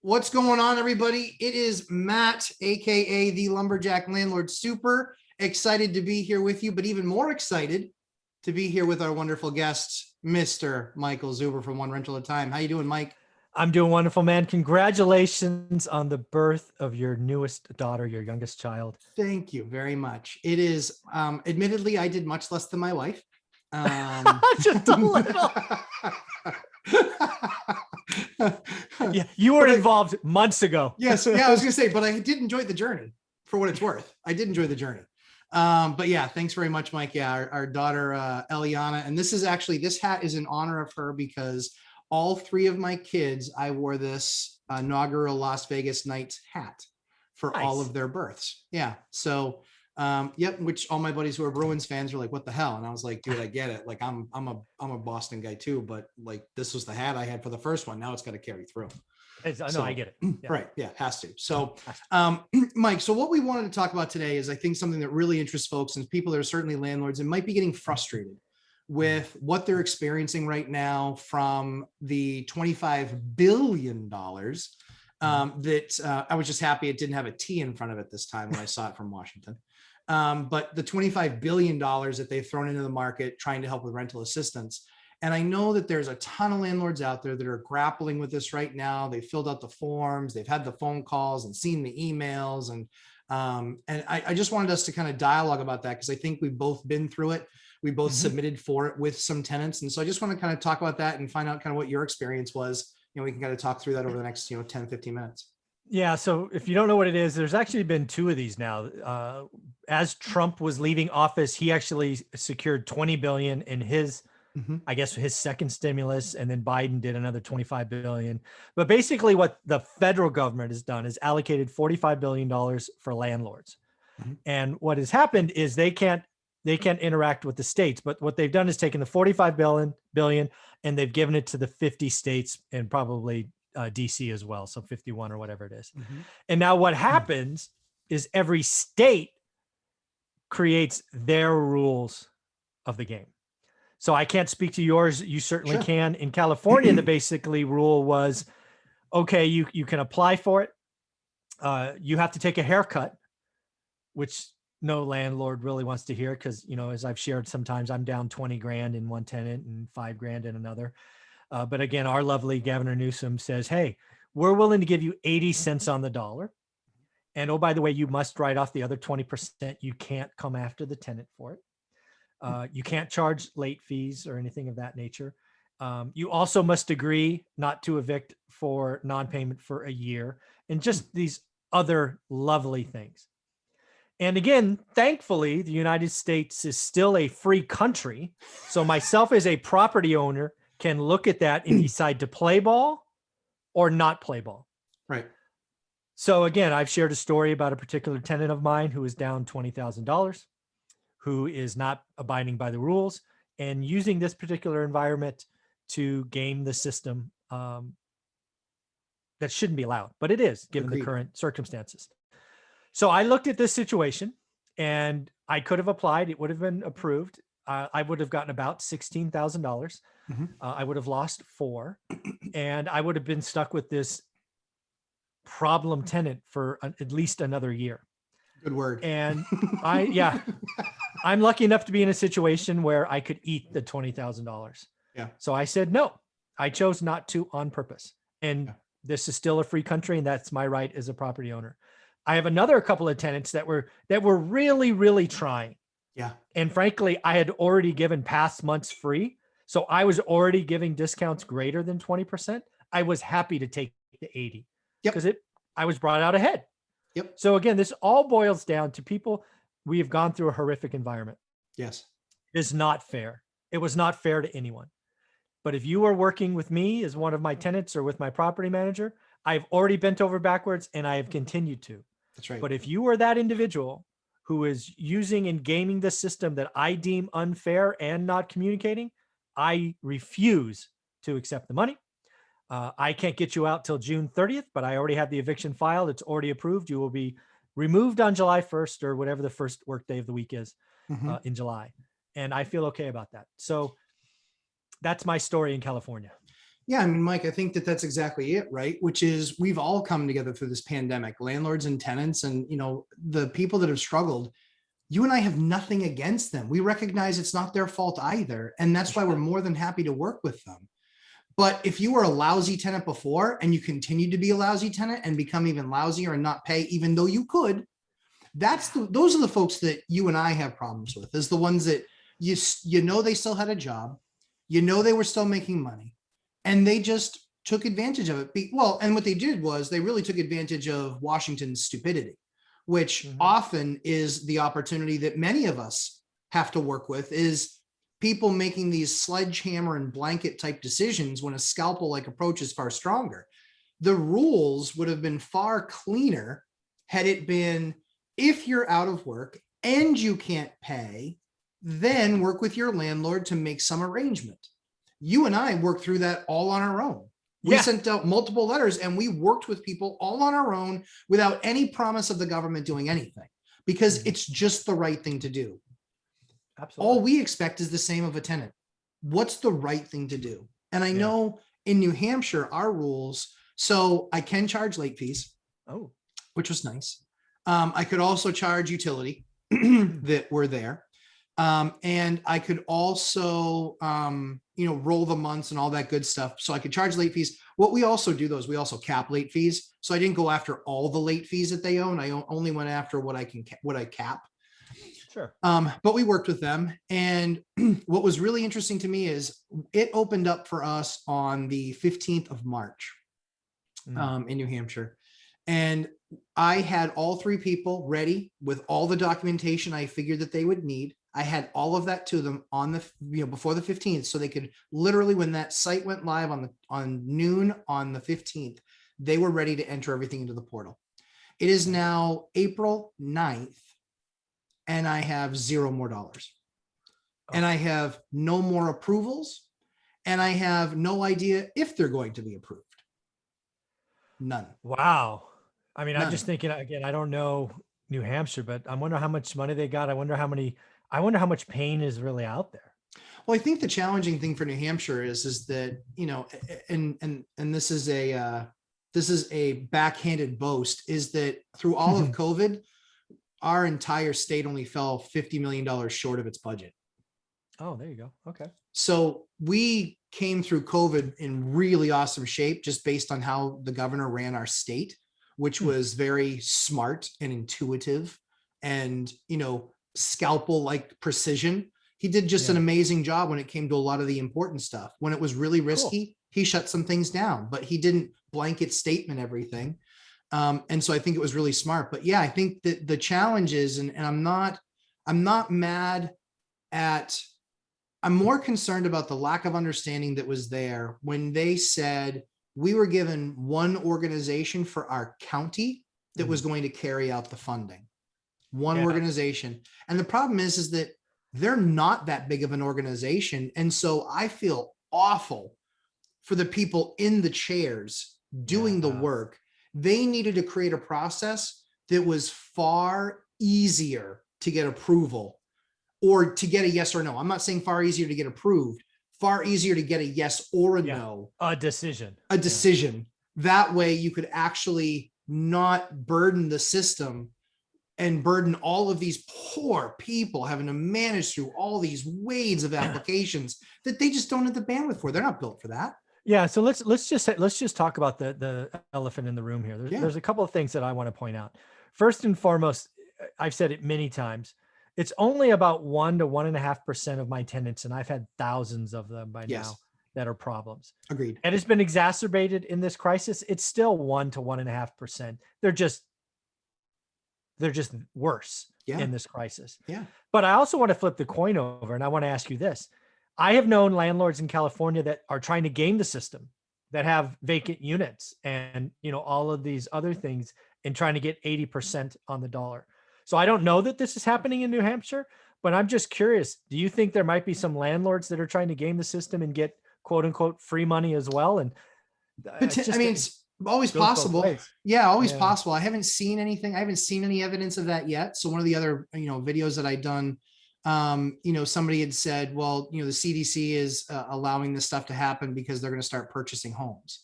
What's going on, everybody? It is Matt, aka the Lumberjack Landlord. Super excited to be here with you, but even more excited to be here with our wonderful guest, Mr. Michael Zuber from One Rental at a Time. How you doing, Mike? I'm doing wonderful, man. Congratulations on the birth of your newest daughter, your youngest child. Thank you very much. It is, admittedly, I did much less than my wife. Just a little. Yeah, you were involved months ago. Yes, yeah, I was gonna say, but I did enjoy the journey for what it's worth. I did enjoy the journey. But yeah, thanks very much, Mike. Yeah, our daughter, Eliana, and this hat is in honor of her because all three of my kids, I wore this inaugural Las Vegas Knights hat for all of their births. Yeah, so yep, which all my buddies who are Bruins fans are like, what the hell? And I was like, dude, I get it. Like I'm a Boston guy too, but like this was the hat I had for the first one. Now it's got to carry through. I get it. Yeah. Right. Yeah, has to. So Mike, so what we wanted to talk about today is I think something that really interests folks and people that are certainly landlords and might be getting frustrated with what they're experiencing right now from the $25 billion that I was just happy it didn't have a T in front of it this time when I saw it from Washington. But the $25 billion that they've thrown into the market trying to help with rental assistance. And I know that there's a ton of landlords out there that are grappling with this right now. They filled out the forms, they've had the phone calls and seen the emails. And I just wanted us to kind of dialogue about that because I think we've both been through it. We both submitted for it with some tenants. And so I just want to kind of talk about that and find out kind of what your experience was. You know, we can kind of talk through that over the next, 10, 15 minutes. Yeah. So if you don't know what it is, there's actually been two of these now. As Trump was leaving office, he actually secured 20 billion in his, I guess, his second stimulus, and then Biden did another 25 billion. But basically what the federal government has done is allocated $45 billion for landlords. And what has happened is they can't interact with the states, but what they've done is taken the 45 billion and they've given it to the 50 states and probably DC as well. So 51 or whatever it is. And now what happens is every state creates their rules of the game. So I can't speak to yours. You certainly can. In California, the basically rule was, okay, you can apply for it. You have to take a haircut, which no landlord really wants to hear because, as I've shared, sometimes I'm down 20 grand in one tenant and 5 grand in another. But again, our lovely Governor Newsom says, hey, we're willing to give you 80 cents on the dollar. And oh, by the way, you must write off the other 20%. You can't come after the tenant for it. You can't charge late fees or anything of that nature. You also must agree not to evict for non-payment for a year and just these other lovely things. And again, thankfully, the United States is still a free country. So myself as a property owner can look at that and decide to play ball or not play ball. Right. So again, I've shared a story about a particular tenant of mine who is down $20,000, who is not abiding by the rules and using this particular environment to game the system that shouldn't be allowed, but it is given the current circumstances. So I looked at this situation and I could have applied. It would have been approved. I would have gotten about $16,000. I would have lost 4 and I would have been stuck with this problem tenant for at least another year. Good word. And I'm lucky enough to be in a situation where I could eat the $20,000. Yeah. So I said, no, I chose not to on purpose. And this is still a free country and that's my right as a property owner. I have another couple of tenants that were really, really trying. Yeah. And frankly, I had already given past months free. So I was already giving discounts greater than 20%. I was happy to take the 80 because I was brought out ahead. Yep. So again, this all boils down to people. We have gone through a horrific environment. Yes. It is not fair. It was not fair to anyone. But if you are working with me as one of my tenants or with my property manager, I've already bent over backwards and I have continued to. That's right. But if you are that individual who is using and gaming the system that I deem unfair and not communicating, I refuse to accept the money. I can't get you out till June 30th, but I already have the eviction filed. It's already approved. You will be removed on July 1st or whatever the first work day of the week is in July. And I feel okay about that. So that's my story in California. Yeah, I mean, Mike, I think that that's exactly it, right? Which is we've all come together through this pandemic, landlords and tenants, and the people that have struggled. You and I have nothing against them. We recognize it's not their fault either, and that's why we're more than happy to work with them. But if you were a lousy tenant before and you continue to be a lousy tenant and become even lousier and not pay, even though you could, those are the folks that you and I have problems with. Is the ones that they still had a job, they were still making money, and they just took advantage of it. Well, and what they did was they really took advantage of Washington's stupidity, which often is the opportunity that many of us have to work with, is people making these sledgehammer and blanket type decisions when a scalpel like approach is far stronger. The rules would have been far cleaner had it been, if you're out of work and you can't pay, then work with your landlord to make some arrangement. You and I worked through that all on our own. We sent out multiple letters and we worked with people all on our own without any promise of the government doing anything, because it's just the right thing to do. Absolutely. All we expect is the same of a tenant. What's the right thing to do? And I know in New Hampshire, our rules, so I can charge late fees, which was nice. I could also charge utility that were there. And I could also, roll the months and all that good stuff. So I could charge late fees. What we also do though is we also cap late fees. So I didn't go after all the late fees that they own. I only went after what I cap. Sure. But we worked with them. And what was really interesting to me is it opened up for us on the 15th of March in New Hampshire. And I had all three people ready with all the documentation I figured that they would need. I had all of that to them on the, before the 15th, so they could literally, when that site went live on noon on the 15th, they were ready to enter everything into the portal. It is now April 9th, and I have $0 more. And I have no more approvals, and I have no idea if they're going to be approved. None. Wow. I mean, I'm just thinking, again, I don't know New Hampshire, but I wonder how much money they got. I wonder how much pain is really out there. Well, I think the challenging thing for New Hampshire is that, and this is a backhanded boast, is that through all of COVID, our entire state only fell $50 million short of its budget. Oh, there you go. Okay. So we came through COVID in really awesome shape, just based on how the governor ran our state, which was very smart and intuitive and, scalpel like precision. He did just an amazing job when it came to a lot of the important stuff. When it was really risky, he shut some things down, but he didn't blanket statement everything. And so I think it was really smart. But yeah, I think that the challenge is, and I'm not mad at, I'm more concerned about the lack of understanding that was there when they said we were given one organization for our county that was going to carry out the funding. One organization. And the problem is that they're not that big of an organization. And so I feel awful for the people in the chairs doing the work. They needed to create a process that was far easier to get approval or to get a yes or no. I'm not saying far easier to get approved, far easier to get a yes or a no. A decision. A decision. That way you could actually not burden the system and burden all of these poor people having to manage through all these waves of applications that they just don't have the bandwidth for. They're not built for that. Yeah. So let's just talk about the elephant in the room here. There's a couple of things that I want to point out. First and foremost, I've said it many times. It's only about 1 to 1.5% of my tenants, and I've had thousands of them by now that are problems. Agreed. And it's been exacerbated in this crisis. It's still 1 to 1.5%. They're just worse in this crisis. Yeah. But I also want to flip the coin over, and I want to ask you this. I have known landlords in California that are trying to game the system, that have vacant units and, all of these other things, and trying to get 80% on the dollar. So I don't know that this is happening in New Hampshire, but I'm just curious. Do you think there might be some landlords that are trying to game the system and get quote unquote free money as well? And it's always possible. Yeah, always possible. I haven't seen anything. I haven't seen any evidence of that yet. So one of the other, videos that I'd done Somebody had said, well, the CDC is allowing this stuff to happen because they're going to start purchasing homes.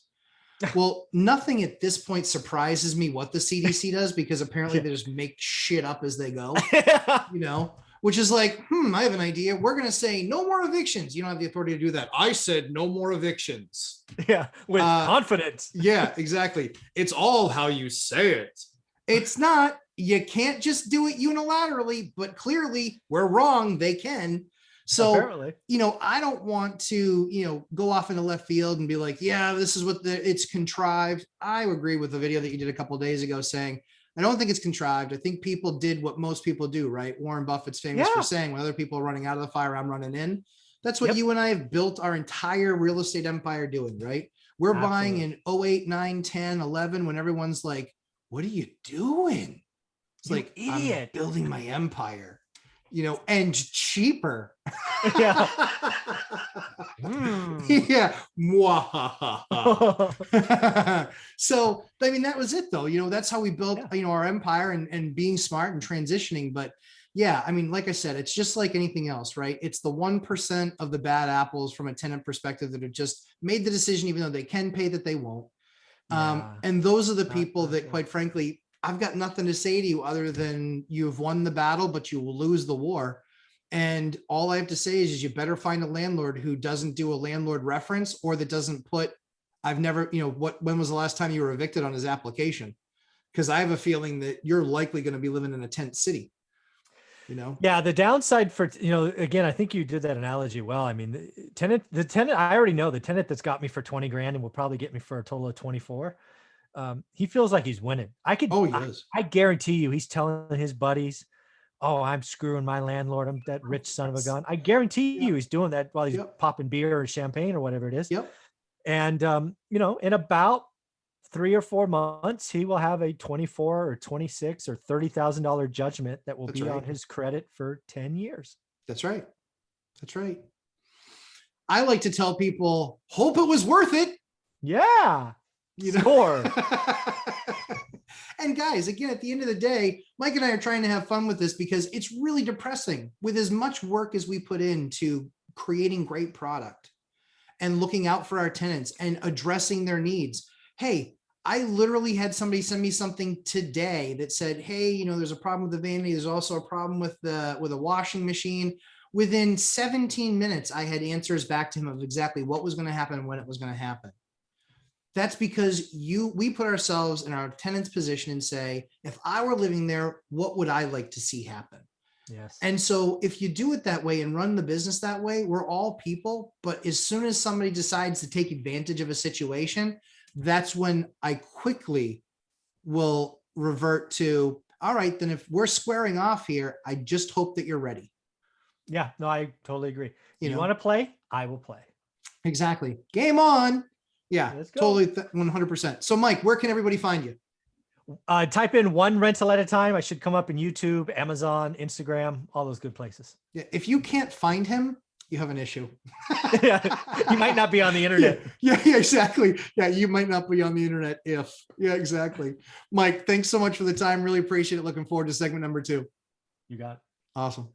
Well, nothing at this point surprises me what the CDC does, because apparently they just make shit up as they go, which is like, I have an idea. We're going to say no more evictions. You don't have the authority to do that. I said no more evictions. Yeah, with confidence. Yeah, exactly. It's all how you say it. It's not. You can't just do it unilaterally, but clearly we're wrong. They can. So, apparently. I don't want to, go off into left field and be like, yeah, this is what it's contrived. I agree with the video that you did a couple of days ago saying, I don't think it's contrived. I think people did what most people do, right? Warren Buffett's famous for saying, when other people are running out of the fire, I'm running in. That's what you and I have built our entire real estate empire doing, right? We're buying in 08, 9, 10, 11, when everyone's like, what are you doing? It's like, idiot. I'm building my empire. And cheaper. Yeah. Yeah. So, that was it though. That's how we built, our empire and being smart and transitioning. But yeah, like I said, it's just like anything else, right? It's the 1% of the bad apples from a tenant perspective that have just made the decision, even though they can pay, that they won't. And those are the people that, quite frankly, I've got nothing to say to you other than you've won the battle, but you will lose the war. And all I have to say is you better find a landlord who doesn't do a landlord reference, or that doesn't put, I've never, when was the last time you were evicted on his application? Because I have a feeling that you're likely going to be living in a tent city. Yeah, the downside for, again, I think you did that analogy well. The tenant, I already know the tenant that's got me for 20 grand and will probably get me for a total of 24. He feels like he's winning. I guarantee you he's telling his buddies, oh, I'm screwing my landlord. I'm that rich son of a gun. I guarantee you he's doing that while he's popping beer or champagne or whatever it is. Yep. And, in about 3 or 4 months, he will have a 24 or 26 or $30,000 judgment that will be on his credit for 10 years. That's right. That's right. I like to tell people, hope it was worth it. Yeah. Score. And guys, again, at the end of the day, Mike and I are trying to have fun with this because it's really depressing with as much work as we put into creating great product and looking out for our tenants and addressing their needs. Hey, I literally had somebody send me something today that said, hey, there's a problem with the vanity. There's also a problem with a washing machine. Within 17 minutes, I had answers back to him of exactly what was going to happen and when it was going to happen. That's because we put ourselves in our tenant's position and say, if I were living there, what would I like to see happen? Yes. And so if you do it that way and run the business that way, we're all people. But as soon as somebody decides to take advantage of a situation, that's when I quickly will revert to, all right, then if we're squaring off here, I just hope that you're ready. Yeah, no, I totally agree. You want to play? I will play. Exactly. Game on. Yeah, totally. 100%. So Mike, where can everybody find you? Type in One Rental at a Time. I should come up in YouTube, Amazon, Instagram, all those good places. Yeah. If you can't find him, you have an issue. Yeah, you might not be on the internet. Yeah, exactly. Yeah, you might not be on the internet if. Yeah, exactly. Mike, thanks so much for the time. Really appreciate it. Looking forward to segment number 2. You got it. Awesome.